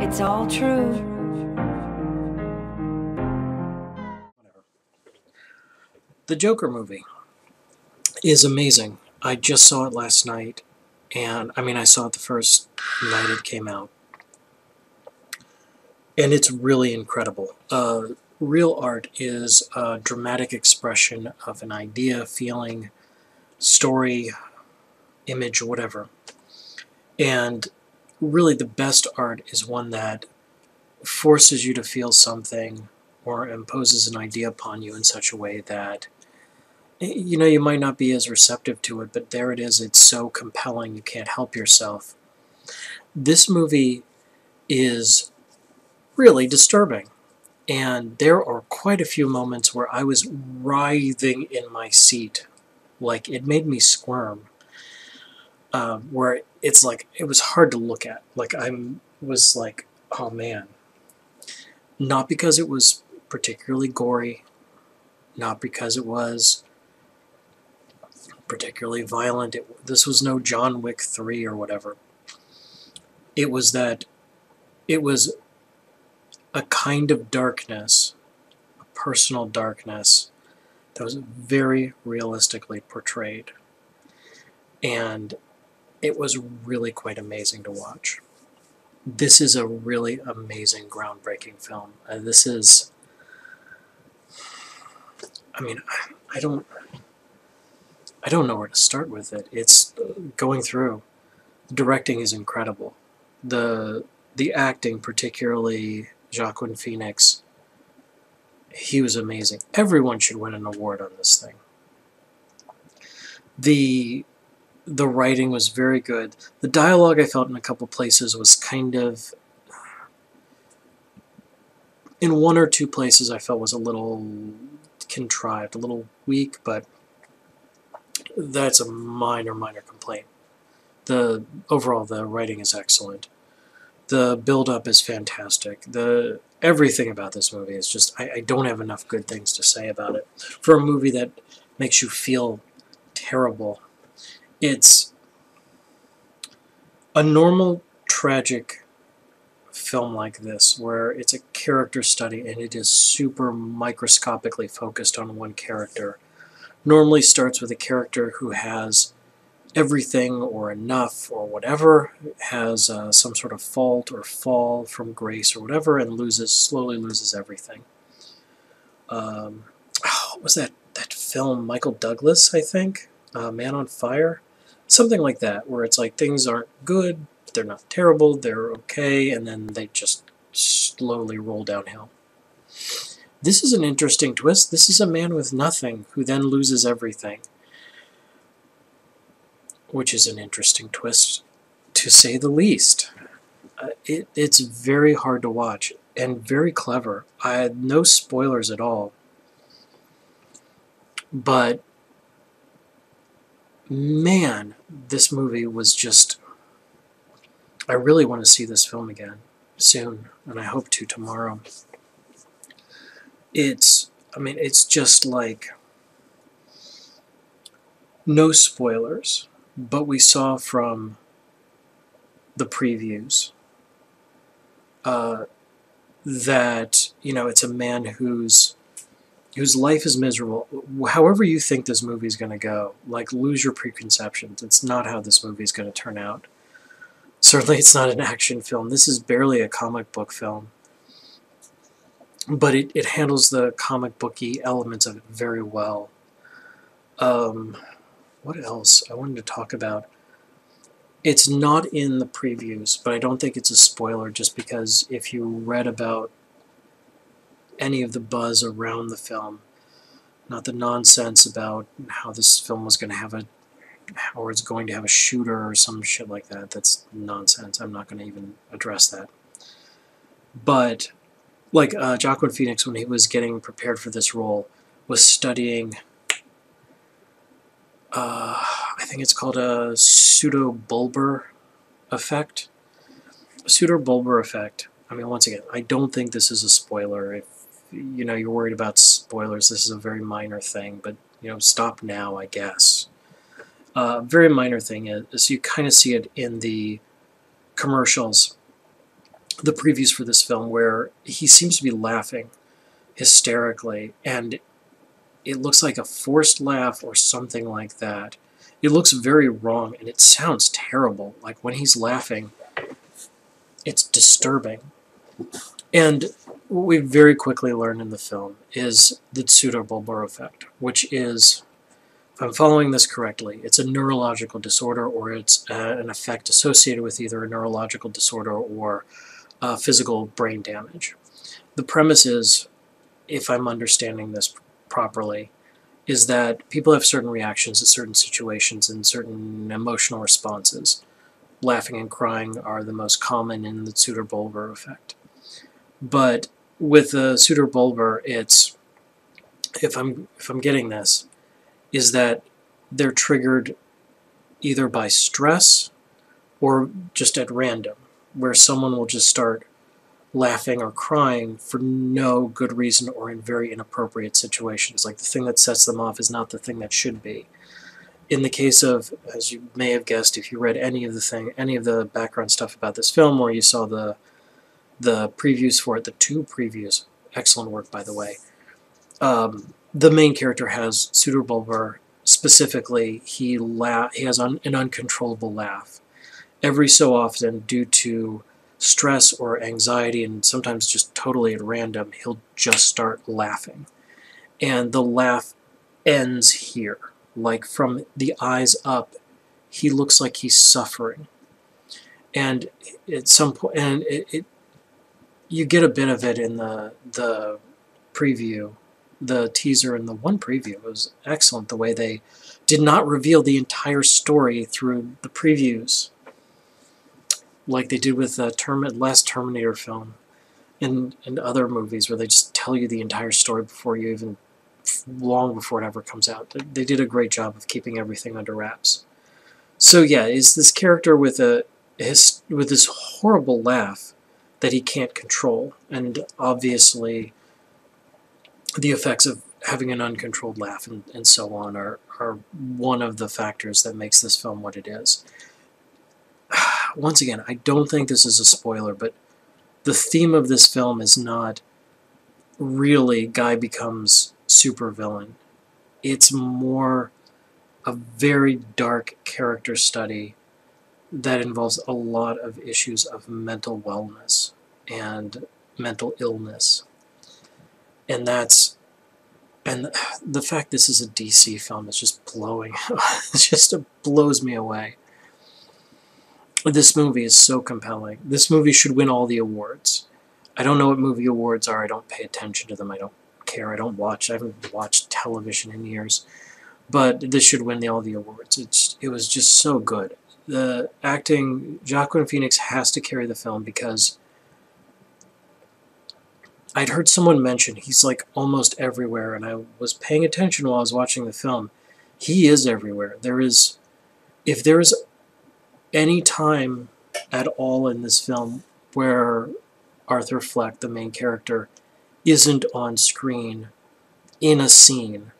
It's all true. The Joker movie is amazing. I just saw it last night, and I saw it the first night it came out, and it's really incredible. Real art is a dramatic expression of an idea, feeling, story, image, whatever. And really, the best art is one that forces you to feel something or imposes an idea upon you in such a way that you might not be as receptive to it, but there it is. It's so compelling you can't help yourself. This movie is really disturbing, and there are quite a few moments where I was writhing in my seat, like it made me squirm. Where it's like it was hard to look at. Like was like, oh man. Not because it was particularly gory, not because it was particularly violent. This was no John Wick 3 or whatever. It was that it was a kind of darkness, a personal darkness, that was very realistically portrayed. And it was really quite amazing to watch. This is a really amazing, groundbreaking film. This is, I don't know where to start with it. It's going through. The directing is incredible. The acting, particularly Joaquin Phoenix, he was amazing. Everyone should win an award on this thing. The writing was very good. The dialogue, I felt in a couple places, was kind of, in one or two places I felt was a little contrived, a little weak, but that's a minor complaint. Overall, the writing is excellent. The build-up is fantastic. Everything about this movie is just, I don't have enough good things to say about it. For a movie that makes you feel terrible, it's a normal, tragic film like this, where it's a character study and it is super microscopically focused on one character. Normally starts with a character who has everything or enough or whatever, has some sort of fault or fall from grace or whatever, and slowly loses everything. What was that film? Michael Douglas, I think? Man on Fire? Something like that, where it's like things aren't good, they're not terrible, they're okay, and then they just slowly roll downhill. This is an interesting twist. This is a man with nothing who then loses everything, which is an interesting twist, to say the least. It's very hard to watch and very clever. I had no spoilers at all, but man, this movie was just... I really want to see this film again soon, and I hope to tomorrow. It's just like, no spoilers, but we saw from the previews that, it's a man whose life is miserable. However you think this movie is going to go, like, lose your preconceptions. It's not how this movie is going to turn out. Certainly it's not an action film. This is barely a comic book film. But it handles the comic booky elements of it very well. What else I wanted to talk about? It's not in the previews, but I don't think it's a spoiler, just because if you read about any of the buzz around the film, not the nonsense about how this film was going to have or it's going to have a shooter or some shit like that, that's nonsense. I'm not going to even address that. But, like, Joaquin Phoenix, when he was getting prepared for this role, was studying, I think it's called a pseudobulbar effect. Pseudobulbar effect. Once again, I don't think this is a spoiler. If you're worried about spoilers, this is a very minor thing, but stop now, I guess. Very minor thing is you kind of see it in the commercials. the previews for this film where he seems to be laughing hysterically, and it looks like a forced laugh or something like that. It looks very wrong, and it sounds terrible. Like, when he's laughing, it's disturbing. And what we very quickly learn in the film is the pseudobulbar effect, which is, if I'm following this correctly, it's a neurological disorder, or it's an effect associated with either a neurological disorder or physical brain damage. The premise is, if I'm understanding this properly, is that people have certain reactions to certain situations and certain emotional responses. Laughing and crying are the most common in the pseudobulbar effect. But with the pseudobulbar, it's, if I'm getting this, is that they're triggered either by stress or just at random, where someone will just start laughing or crying for no good reason or in very inappropriate situations. Like, the thing that sets them off is not the thing that should be. In the case of, as you may have guessed if you read any of the background stuff about this film, or you saw the previews for it, the 2 previews, excellent work by the way, the main character has pseudobulbar. Specifically, he has an uncontrollable laugh. Every so often, due to stress or anxiety, and sometimes just totally at random, he'll just start laughing. And the laugh ends here. Like, from the eyes up, he looks like he's suffering. And at some point, and you get a bit of it in the preview, the teaser, and the one preview. It was excellent the way they did not reveal the entire story through the previews, like they did with the last Terminator film and other movies, where they just tell you the entire story before you even, long before it ever comes out. They did a great job of keeping everything under wraps. So yeah, is this character with this horrible laugh that he can't control, and obviously the effects of having an uncontrolled laugh and so on are one of the factors that makes this film what it is. Once again, I don't think this is a spoiler, but the theme of this film is not really guy becomes supervillain. It's more a very dark character study that involves a lot of issues of mental wellness and mental illness. And the fact this is a DC film is just blowing, it blows me away. This movie is so compelling. This movie should win all the awards. I don't know what movie awards are. I don't pay attention to them. I don't care. I haven't watched television in years. But this should win all the awards. It was just so good. The acting, Joaquin Phoenix has to carry the film, because I'd heard someone mention he's like almost everywhere, and I was paying attention while I was watching the film. He is everywhere. If there is any time at all in this film where Arthur Fleck, the main character, isn't on screen in a scene,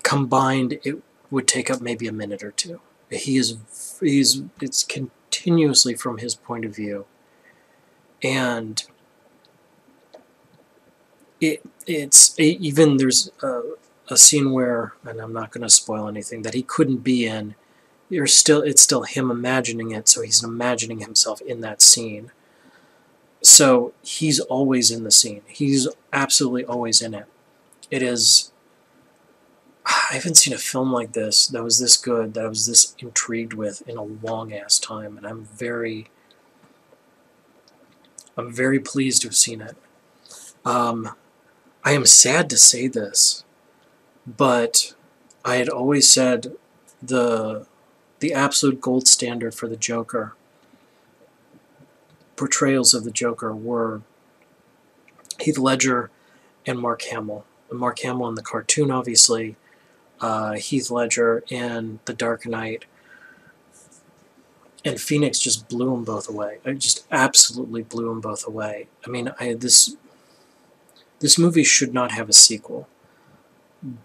combined, it would take up maybe a minute or two. It's continuously from his point of view, and even there's a scene where, and I'm not going to spoil anything, that he couldn't be in. It's still him imagining it, so he's imagining himself in that scene. So he's always in the scene. He's absolutely always in it. It is... I haven't seen a film like this that was this good, that I was this intrigued with in a long-ass time, and I'm very pleased to have seen it. I am sad to say this, but I had always said the absolute gold standard for the Joker, portrayals of the Joker, were Heath Ledger and Mark Hamill. Mark Hamill in the cartoon, obviously, Heath Ledger in The Dark Knight, and Phoenix just blew them both away. It just absolutely blew them both away. I mean, this movie should not have a sequel,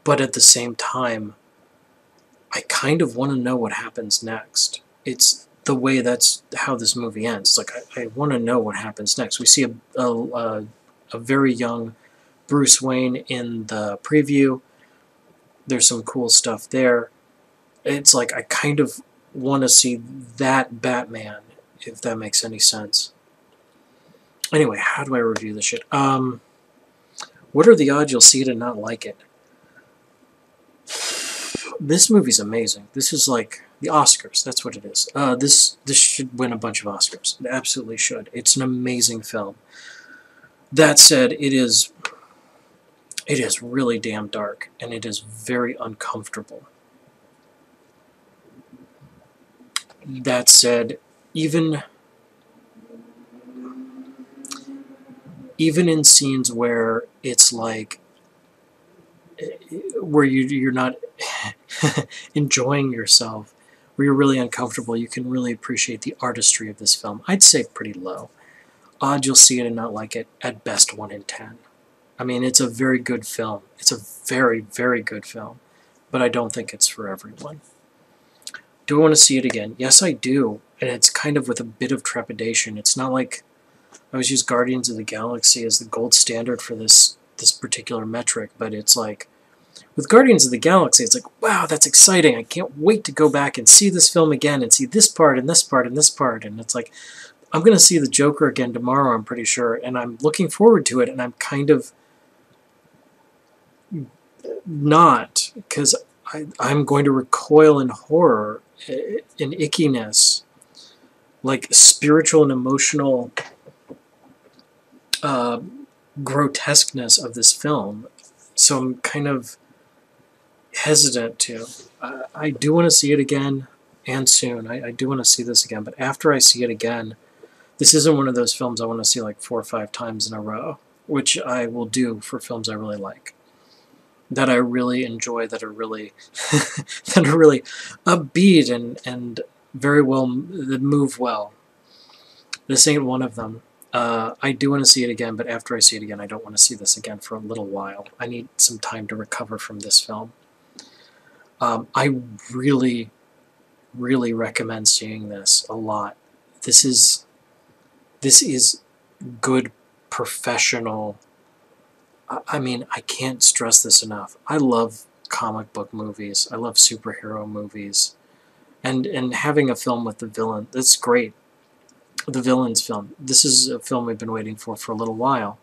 but at the same time, I kind of want to know what happens next. the way that's how this movie ends. Like, I want to know what happens next. We see a very young Bruce Wayne in the preview. There's some cool stuff there. It's like I kind of want to see that Batman, if that makes any sense. Anyway, how do I review this shit? What are the odds you'll see it and not like it? This movie's amazing. This is like the Oscars. That's what it is. This should win a bunch of Oscars. It absolutely should. It's an amazing film. That said, it is really damn dark, and it is very uncomfortable. That said, even in scenes where it's like where you're not enjoying yourself, where you're really uncomfortable, you can really appreciate the artistry of this film. I'd say pretty low. Odd you'll see it and not like it, at best 1 in 10. I mean, it's a very good film. It's a very, very good film, but I don't think it's for everyone. Do I want to see it again? Yes, I do, and it's kind of with a bit of trepidation. It's not like I always use Guardians of the Galaxy as the gold standard for this particular metric, but it's like, with Guardians of the Galaxy, it's like, wow, that's exciting. I can't wait to go back and see this film again and see this part and this part and this part. And it's like, I'm going to see the Joker again tomorrow, I'm pretty sure, and I'm looking forward to it, and I'm kind of not, because I'm going to recoil in horror, in ickiness, like spiritual and emotional grotesqueness of this film. So I'm kind of hesitant to. I do want to see it again, and soon. I do want to see this again, but after I see it again, this isn't one of those films I want to see like 4 or 5 times in a row, which I will do for films I really like, that I really enjoy, that are really that are really upbeat and very well, that move well. This ain't one of them. I do want to see it again, but after I see it again, I don't want to see this again for a little while. I need some time to recover from this film. I really, really recommend seeing this a lot. This is good, professional. I mean, I can't stress this enough. I love comic book movies. I love superhero movies. And having a film with the villain, that's great. The villain's film. This is a film we've been waiting for a little while.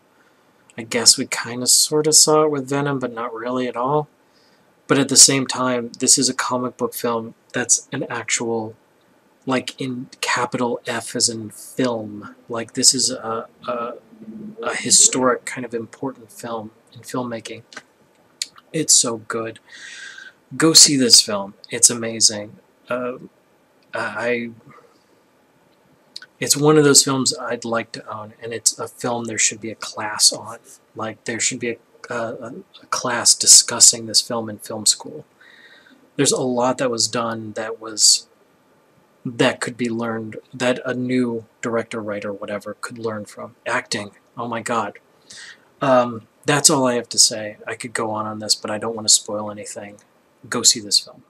I guess we kind of sort of saw it with Venom, but not really at all. But at the same time, this is a comic book film that's an actual, like, in capital F as in film. Like, this is a historic kind of important film in filmmaking. It's so good. Go see this film. It's amazing. It's one of those films I'd like to own, and it's a film there should be a class on. Like, there should be a class discussing this film in film school. There's a lot that was done that could be learned, that a new director, writer, whatever, could learn from. Acting, oh my god. That's all I have to say. I could go on this, but I don't want to spoil anything. Go see this film.